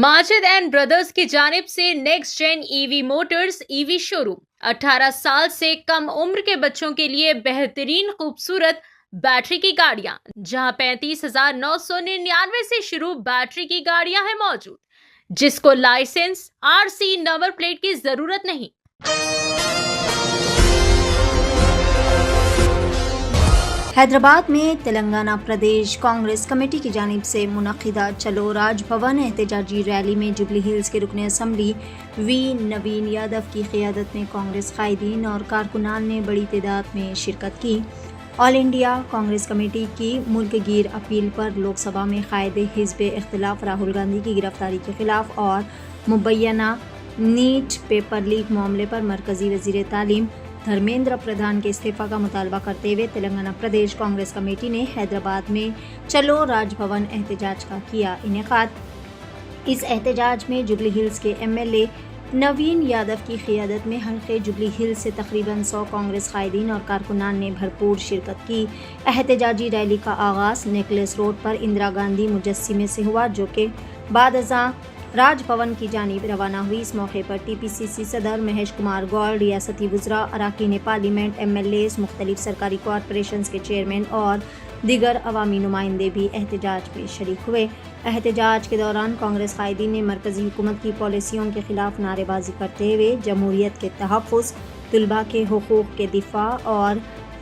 Majid and brothers की जानिब से next gen EV motors EV showroom 18 साल से कम उम्र के बच्चों के लिए बेहतरीन खूबसूरत बैटरी की गाड़ियां, जहां 35,999 से शुरू बैटरी की गाड़ियां हैं मौजूद, जिसको लाइसेंस आरसी नंबर प्लेट की जरूरत नहीं। हैदराबाद में तेलंगाना प्रदेश कांग्रेस कमेटी की जानिब से मुनक्किदा चलो राजभवन एहतजाजी रैली में जुबली हिल्स के रुकन असम्बली वी नवीन यादव की क़ियादत में कांग्रेस कायदीन और कारकुनान ने बड़ी तादाद में शिरकत की। ऑल इंडिया कांग्रेस कमेटी की मुल्क गिर अपील पर लोकसभा में कायदे हिज़्ब इख्तिलाफ राहुल गांधी की गिरफ्तारी के खिलाफ और मुबैना नीट पेपर लीक मामले पर मरकजी वज़ीर तालीम धर्मेंद्र प्रधान के इस्तीफ़ा का मुतालबा करते हुए तेलंगाना प्रदेश कांग्रेस कमेटी ने हैदराबाद में चलो राजभवन एहतजाज का किया इनेकाद। इस एहतजाज में जुबली हिल्स के एमएलए नवीन यादव की क़ियादत में हल्के जुबली हिल्स से तकरीबन 100 कांग्रेस कायदीन और कारकुनान ने भरपूर शिरकत की। एहतजाजी रैली का आगाज़ नेकलेस रोड पर इंदिरा गांधी मुजस्सिमे से हुआ, जो कि बाद अज़ां राजभवन की जानिब रवाना हुई। इस मौके पर टीपीसीसी सदर महेश कुमार गौड़, रियासती वज़रा, अराकीन पार्लियामेंट, एमएलएस, मुख्तलिफ सरकारी कॉरपोरेशंस के चेयरमैन और दीगर अवामी नुमाइंदे भी एहतजाज में शरीक हुए। एहतजाज के दौरान कांग्रेस कायदीन ने मरकजी हुकूमत की पॉलिसियों के खिलाफ नारेबाजी करते हुए जमहूरियत के तहफ़्फ़ुज़, तलबा के हुकूक़ के दिफा और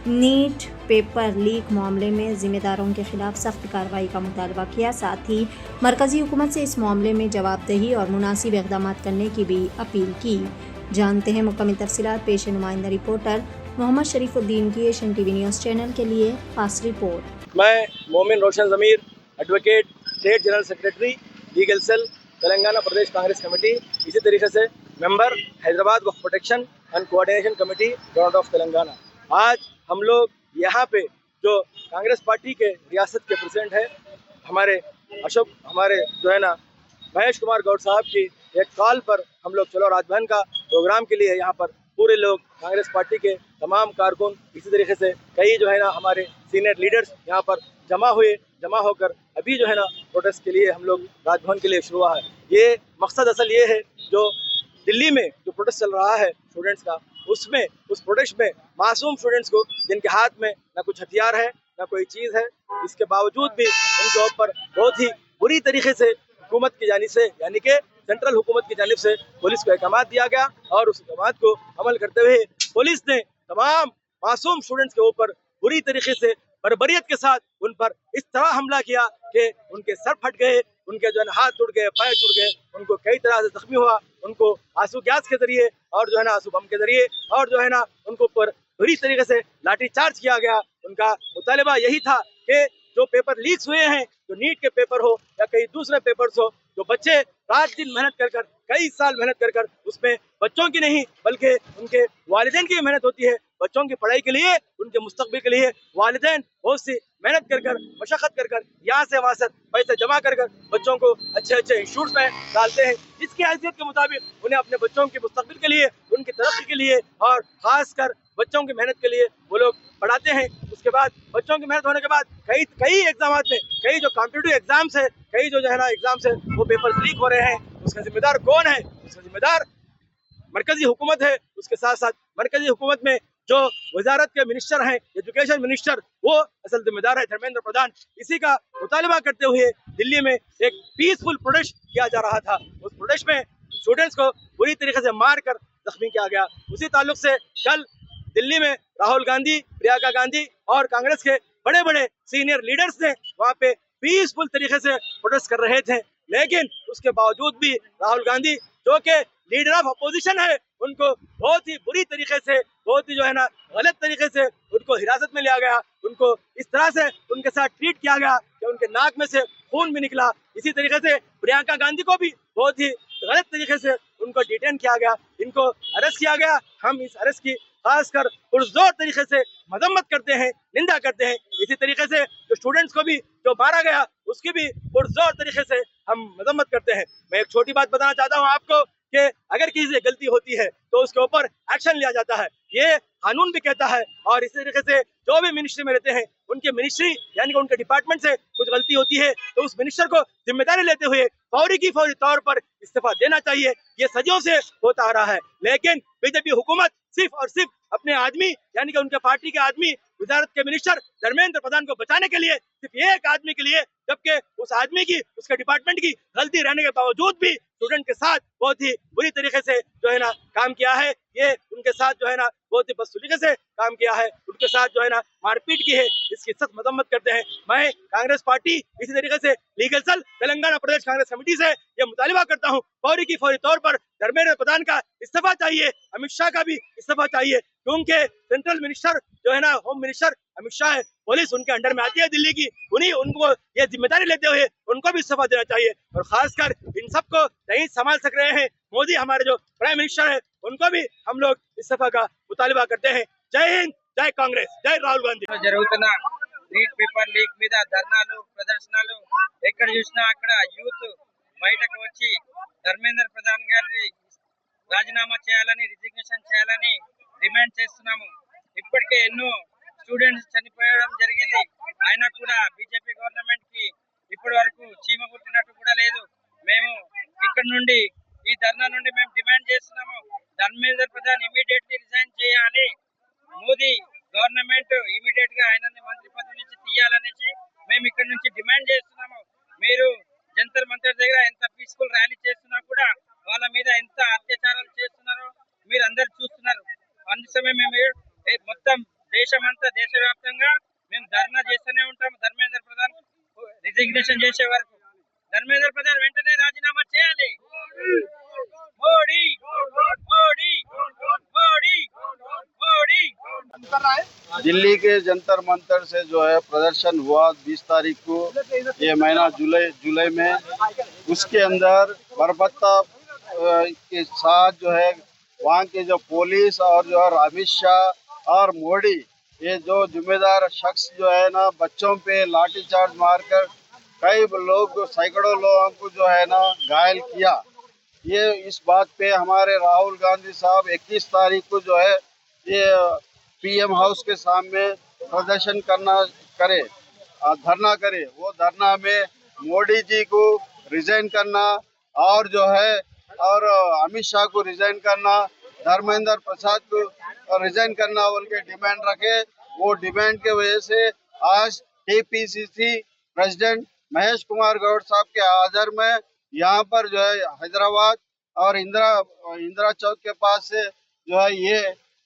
नीट पेपर लीक मामले में ज़िम्मेदारों के खिलाफ सख्त कार्रवाई का मुतालबा किया। साथ ही मरकजी हुकूमत से इस मामले में जवाबदेही और मुनासिब इक़दाम करने की भी अपील की। जानते हैं मुकम्मल तफसीलात, पेश नुमाइंदा रिपोर्टर मोहम्मद शरीफुद्दीन की एशियन टीवी न्यूज़ चैनल के लिए खास रिपोर्ट। मैं Momin Roshan Zameer, advocate, state general secretary, legal cell, Telangana Pradesh Congress committee, इसी तरीके से member Hyderabad Waqf protection and coordination committee government of Telangana. आज हम लोग यहाँ पे जो कांग्रेस पार्टी के रियासत के प्रेसिडेंट है हमारे जो है ना महेश कुमार गौड़ साहब की एक कॉल पर हम लोग चलो राजभवन का प्रोग्राम के लिए यहाँ पर पूरे लोग कांग्रेस पार्टी के तमाम कारकुन, इसी तरीके से कई जो है ना हमारे सीनियर लीडर्स यहाँ पर जमा होकर अभी जो है ना प्रोटेस्ट के लिए हम लोग राजभवन के लिए शुरू हुआ है। ये मकसद असल ये है, जो दिल्ली में जो प्रोटेस्ट चल रहा है स्टूडेंट्स का, उस प्रोटेस्ट में मासूम स्टूडेंट्स को जिनके हाथ में ना कुछ हथियार है ना कोई चीज़ है, इसके बावजूद भी उनके ऊपर बहुत ही बुरी तरीके से हुकूमत की जानिब से, यानी कि सेंट्रल हुकूमत की जानिब से पुलिस को अहकाम दिया गया और उस अहकाम को अमल करते हुए पुलिस ने तमाम मासूम स्टूडेंट्स के ऊपर बुरी तरीके से बर्बरियत के साथ उन पर इस तरह हमला किया कि उनके सर फट गए, उनके जो है हाथ टूट गए, पैर टूट गए, उनको कई तरह से जख्मी हुआ, उनको आंसू गैस के जरिए और जो है ना आंसू बम के जरिए और जो है ना उनको ऊपर बुरी तरीके से लाठी चार्ज किया गया। उनका मुतालिबा यही था कि जो पेपर लीक्स हुए हैं, जो नीट के पेपर हो या कई दूसरे पेपर्स हो, जो बच्चे रात दिन मेहनत कर कई साल मेहनत कर उसमें बच्चों की नहीं बल्कि उनके वालिदैन की मेहनत होती है। बच्चों की पढ़ाई के लिए, उनके मुस्तकबिल के लिए वालिदैन बहुत सी मेहनत कर मशक्क़त कर यहाँ से वहाँ से पैसे जमा कर बच्चों को अच्छे इंस्टीट्यूट में डालते हैं, जिसकी हैसियत के मुताबिक उन्हें अपने बच्चों के मुस्तकबिल के लिए, उनकी तरक्की के लिए और ख़ासकर बच्चों की मेहनत के लिए वो लोग पढ़ाते हैं। उसके बाद बच्चों की मेहनत होने के बाद कई एग्जाम में, कई जो कॉम्पिटिटिव एग्जाम्स है, कई जो है ना एग्जाम्स है, वो पेपर लीक हो रहे हैं। उसका जिम्मेदार कौन है? उसका जिम्मेदार मरकजी हुकूमत है। उसके साथ साथ मरकजी हुकूमत में जो वजारत के मिनिस्टर हैं, एजुकेशन मिनिस्टर, वो असल जिम्मेदार है धर्मेंद्र प्रधान। इसी का मुतालबा करते हुए दिल्ली में एक पीसफुल प्रोटेस्ट किया जा रहा था। उस प्रोटेस्ट में स्टूडेंट्स को बुरी तरीके से मार कर जख्मी किया गया। उसी ताल्लुक से कल दिल्ली में राहुल गांधी, प्रियंका गांधी और कांग्रेस के बड़े बड़े सीनियर लीडर्स ने वहाँ पे पीसफुल तरीके से प्रोटेस्ट कर रहे थे, लेकिन उसके बावजूद भी राहुल गांधी, जो कि लीडर ऑफ अपोजिशन है, उनको बहुत ही बुरी तरीके से, बहुत ही जो है ना गलत तरीके से उनको हिरासत में लिया गया। उनको इस तरह से उनके साथ ट्रीट किया गया कि उनके नाक में से खून भी निकला। इसी तरीके से प्रियंका गांधी को भी बहुत ही गलत तरीके से उनको डिटेन किया गया, इनको अरेस्ट किया गया। हम इस अरेस्ट की खासकर पुरजोर तरीके से मजम्मत करते हैं, निंदा करते हैं। इसी तरीके से जो स्टूडेंट्स को भी जो मारा गया, उसकी भी पुरजोर तरीके से हम मजम्मत करते हैं। मैं एक छोटी बात बताना चाहता हूँ आपको कि अगर किसी से गलती होती है तो उसके ऊपर एक्शन लिया जाता है। ये कानून भी कहता है। और इसी तरीके से जो भी मिनिस्ट्री में रहते हैं उनके मिनिस्ट्री यानी कि उनके डिपार्टमेंट से कुछ गलती होती है तो उस मिनिस्टर को जिम्मेदारी लेते हुए फौरी तौर पर इस्तीफा देना चाहिए। ये सदियों से होता आ रहा है, लेकिन बीजेपी हुकूमत सिर्फ और सिर्फ अपने आदमी यानी कि उनके पार्टी के आदमी वजारत के मिनिस्टर धर्मेंद्र प्रधान को बचाने के लिए, सिर्फ एक आदमी के लिए, जबकि उस आदमी की उसके डिपार्टमेंट की गलती रहने के बावजूद भी स्टूडेंट के साथ बहुत ही बुरी तरीके से जो है ना काम किया है। ये उनके साथ जो है ना बहुत ही बदसलूकी से काम किया है, उनके साथ जो है ना मारपीट की है, इसकी सख्त मजम्मत करते हैं। मैं कांग्रेस पार्टी इसी तरीके से legal cell Telangana Pradesh Congress committee से ये मुतालिबा करता हूँ फौरी तौर पर धर्मेंद्र प्रधान का इस्तीफा चाहिए, अमित शाह का भी इस्तीफा चाहिए, क्योंकि सेंट्रल मिनिस्टर जो है ना होम मिनिस्टर अमित शाह है, पुलिस उनके अंडर में आती है दिल्ली की, उन्हीं उनको ये जिम्मेदारी लेते हुए उनको भी इस्तीफा देना चाहिए। और खासकर इन सबको नहीं संभाल सक रहे हैं मोदी हमारे जो प्राइम मिनिस्टर है, उनको भी हम लोग इस्तीफा का मुतालिबा करते हैं। जय हिंद, जय कांग्रेस, जय राहुल गांधी। జరుగుతున్న నీట్ పేపర్ లీక్ మీద ధర్నాలు ప్రదర్శనలు ఎక్కడ చూసినా అక్కడ యూత్ బయటకు వచ్చి ధర్మేంద్ర ప్రధాన్ గారిని రాజీనామా చేయాలని, రిజిగ్నేషన్ చేయాలని డిమాండ్ చేస్తున్నాము. ఇప్పటికే ఎన్నో స్టూడెంట్స్ చనిపోయడం జరిగింది. అయినా కూడా బీజేపీ గవర్నమెంట్ కి ఇప్పటి వరకు చీమ కుట్టినట్టు కూడా లేదు. మేము ఇక్కడ నుండి ఈ ధర్నా నుండి మేము డిమాండ్ చేస్తున్నాము, ధర్మేంద్ర ప్రధాన్ ఇమీడియట్లీ రిజైన్ చేయాలి. మోదీ గవర్నమెంట్ ఇమీడియట్ గా ఆయనని మంత్రి పదవి నుంచి తీయాలనేసి మేము ఇక్కడ నుంచి డిమాండ్ చేస్తున్నాము. మీరు జంతర్ మంతర్ దగ్గర ఎంత పీస్ఫుల్ ర్యాలీ చేస్తున్నా కూడా వాళ్ళ మీద ఎంత అత్యాచారాలు చేస్తున్నారో మీరు అందరు చూస్తున్నారు. అందుకోసమే మేము మొత్తం దేశమంతా దేశవ్యాప్తంగా మేము ధర్నా చేస్తూనే ఉంటాము. ధర్మేంద్ర ప్రధాన్ రిజిగ్నేషన్ చేసే వరకు ధర్మేంద్ర ప్రధాన్ వెంటనే రాజీనామా చేయాలి. మోడీ మోడీ మోడీ మోడీ दिल्ली के जंतर मंतर से जो है प्रदर्शन हुआ 20 तारीख को, ये महीना जुलाई में, उसके अंदर बर्बरता के साथ जो है वहाँ के जो पुलिस और जो है अमित शाह और मोदी, ये जो जिम्मेदार शख्स जो है ना बच्चों पे लाठीचार्ज मारकर कई लोग, सैकड़ों लोगों को जो है ना घायल किया। ये इस बात पे हमारे राहुल गांधी साहब 21 तारीख को जो है ये पीएम हाउस के सामने प्रदर्शन धरना करे। वो धरना में मोदी जी को रिजाइन करना और जो है और अमित शाह को रिजाइन करना, धर्मेंद्र प्रसाद को रिजाइन करना उनके डिमांड रखे। वो डिमांड के वजह से आज टीपीसीसी प्रेसिडेंट महेश कुमार गौड़ साहब के आदर में यहाँ पर जो है हैदराबाद और इंदिरा चौक के पास से जो है ये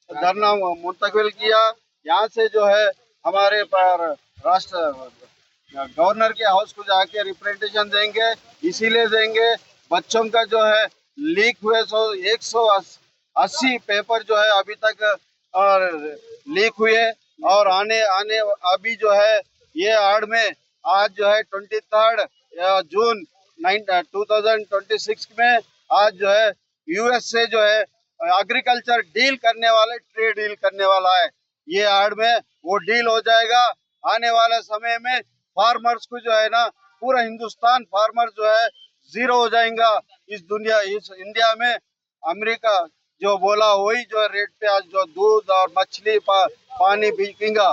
धरना मुंतकिल किया। यहाँ से जो है हमारे पर राष्ट्र गवर्नर के हाउस को जाके रिप्रेजेंटेशन देंगे, इसीलिए देंगे बच्चों का जो है लीक हुए 180 पेपर जो है अभी तक लीक हुए और आने अभी जो है ये आड़ में आज जो है 23 जून 2026 में आज जो है यूएस से जो है एग्रीकल्चर डील करने वाले, ट्रेड डील करने वाला है। ये आड़ में वो डील हो जाएगा। आने वाले समय में फार्मर्स को जो है ना पूरा हिंदुस्तान फार्मर जो है जीरो हो जाएगा। इस इंडिया में अमेरिका जो बोला वही जो रेट पे आज जो दूध और मछली पानी बिकेगा,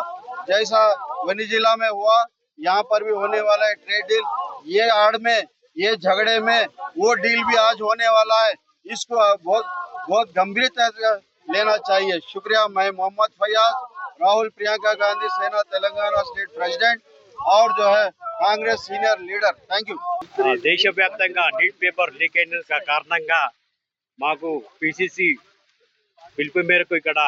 जैसा वेनेजुएला में हुआ यहाँ पर भी होने वाला है ट्रेड डील। ये आड़ में ये झगड़े में वो डील भी आज होने वाला है। इसको बहुत गंभीरता से लेना चाहिए। शुक्रिया। मैं मोहम्मद फयाज, राहुल प्रियंका गांधी सेना तेलंगाना स्टेट प्रेसिडेंट और जो है Congress senior leader. Thank you. దేశవ్యాప్తంగా నీట్ పేపర్ లీక్ అయిన కారణంగా మాకు పిసిసి పిలుపు మేరకు ఇక్కడ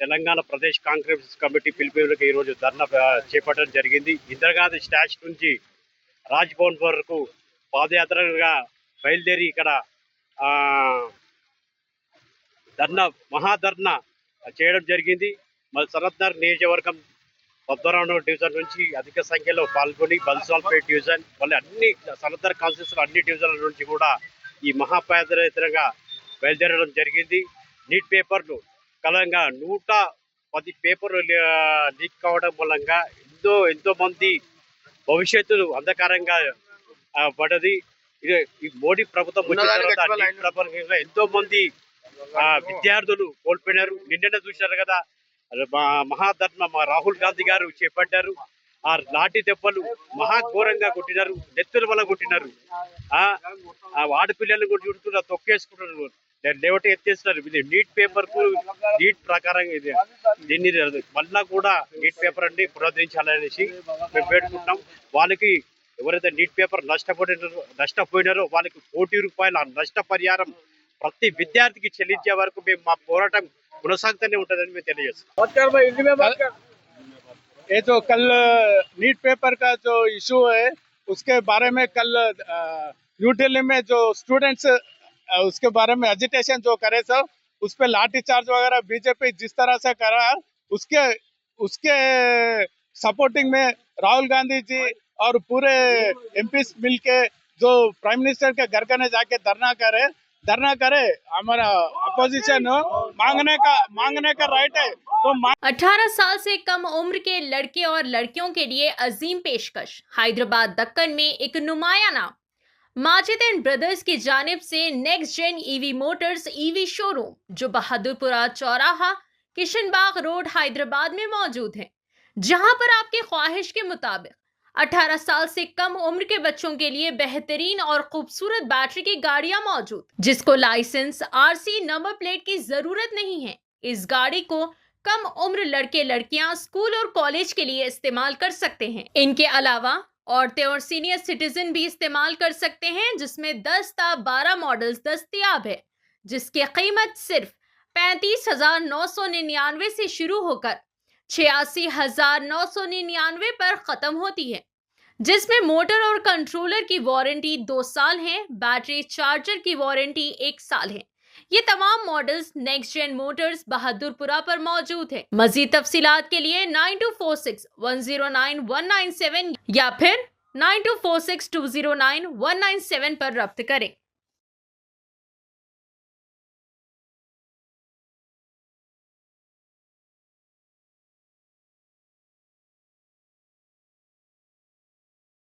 తెలంగాణ ప్రదేశ్ కాంగ్రెస్ కమిటీ పిలుపు మేరకు ఈరోజు ధర్నా చేపట్టడం జరిగింది. ఇందిరాగాంధీ స్టాచ్యూ నుంచి రాజ్ భవన్ వరకు పాదయాత్రగా బయలుదేరి ఇక్కడ మహాధర్నా చేయడం జరిగింది. మరి సనత్నగర్ నియోజకవర్గం 12వ డివిజన్ నుంచి అధిక సంఖ్యలో పాల్గొని బన్సాల్పేట్ డివిజన్ మళ్ళీ అన్ని సనత్నగర్ కాన్స్టిట్యూన్సీ అన్ని డివిజన్ల నుంచి కూడా ఈ మహాపాదయాత్రగా బయలుదేరడం జరిగింది. నీట్ పేపర్లు కలంగా 110 పేపర్లు లీక్ కావడం మూలంగా ఎంతో మంది భవిష్యత్తు అంధకారంగా పడ్డది. ఈ మోడీ ప్రభుత్వం వచ్చిన తర్వాత నీట్ ప్రపంచంగా ఎంతో మంది విద్యార్థులు కోల్పోయినారు. నిన్ననే చూసినారు కదా, మహాధర్మ మా రాహుల్ గాంధీ గారు చేపట్టారు. ఆ లాఠీ దెబ్బలు మహాఘోరంగా కొట్టినారు, నెత్తుల వల్ల కొట్టినారు. ఆ ఆడపిల్లలు కొట్టుకుంటున్నారు, తొక్కేసుకుంటున్నారు, లేవటి ఎత్తేస్తున్నారు. ఇది నీట్ పేపర్ కు నీట్ ప్రకారం ఇది దీన్ని మళ్ళా కూడా నీట్ పేపర్ అండి పునరుద్ధరించాలనేసి మేము వేడుకుంటున్నాం. వాళ్ళకి ఎవరైతే నీట్ పేపర్ నష్టపోయినారో వాళ్ళకి ₹1,00,00,000 నష్టపరిహారం ప్రతి విద్యార్థికి చెల్లించే వరకు మేము మా పోరాటం కొనసాగుతూనే ఉంటుందని మేము తెలియజేస్తాం. ये जो कल नीट पेपर का जो इशू है उसके बारे में कल न्यू दिल्ली में जो स्टूडेंट्स उसके बारे में एजिटेशन जो करे सब उस पे लाठी चार्ज वगैरह बीजेपी जिस तरह से करा उसके उसके सपोर्टिंग में राहुल गांधी जी और पूरे एमपी मिलके जो प्राइम मिनिस्टर के घर करने जाके धरना करे हमारा अपोजिशन मांगने का राइट है तो 18 साल से कम उम्र के लड़के और लड़कियों के लिए अजीम पेशकश। हैदराबाद दक्कन में एक नुमाया नाम माजिद एंड ब्रदर्स की जानिब से next gen EV motors EV showroom जो बहादुरपुरा चौराहा किशनबाग रोड हैदराबाद में मौजूद है, जहां पर आपकी ख्वाहिश के मुताबिक 18 साल से कम उम्र के बच्चों के लिए बेहतरीन और खूबसूरत बैटरी की गाड़ियां मौजूद, जिसको लाइसेंस आरसी नंबर प्लेट की जरूरत नहीं है। इस गाड़ी को कम उम्र लड़के लड़कियां स्कूल और कॉलेज के लिए इस्तेमाल कर सकते हैं। इनके अलावा औरतें और सीनियर सिटीजन भी इस्तेमाल कर सकते हैं, जिसमें 10 ता 12 मॉडल्स दस्तयाब है, जिसकी कीमत सिर्फ 35,999 से शुरू होकर 86,999 पर खत्म होती है, जिसमें मोटर और कंट्रोलर की वारंटी 2 साल है, बैटरी चार्जर की वारंटी 1 साल है। ये तमाम models next gen motors Bahadurpura पर मौजूद है। मजीद तफसीलात के लिए 9246109197 या फिर 9246209197 पर रब्त करें।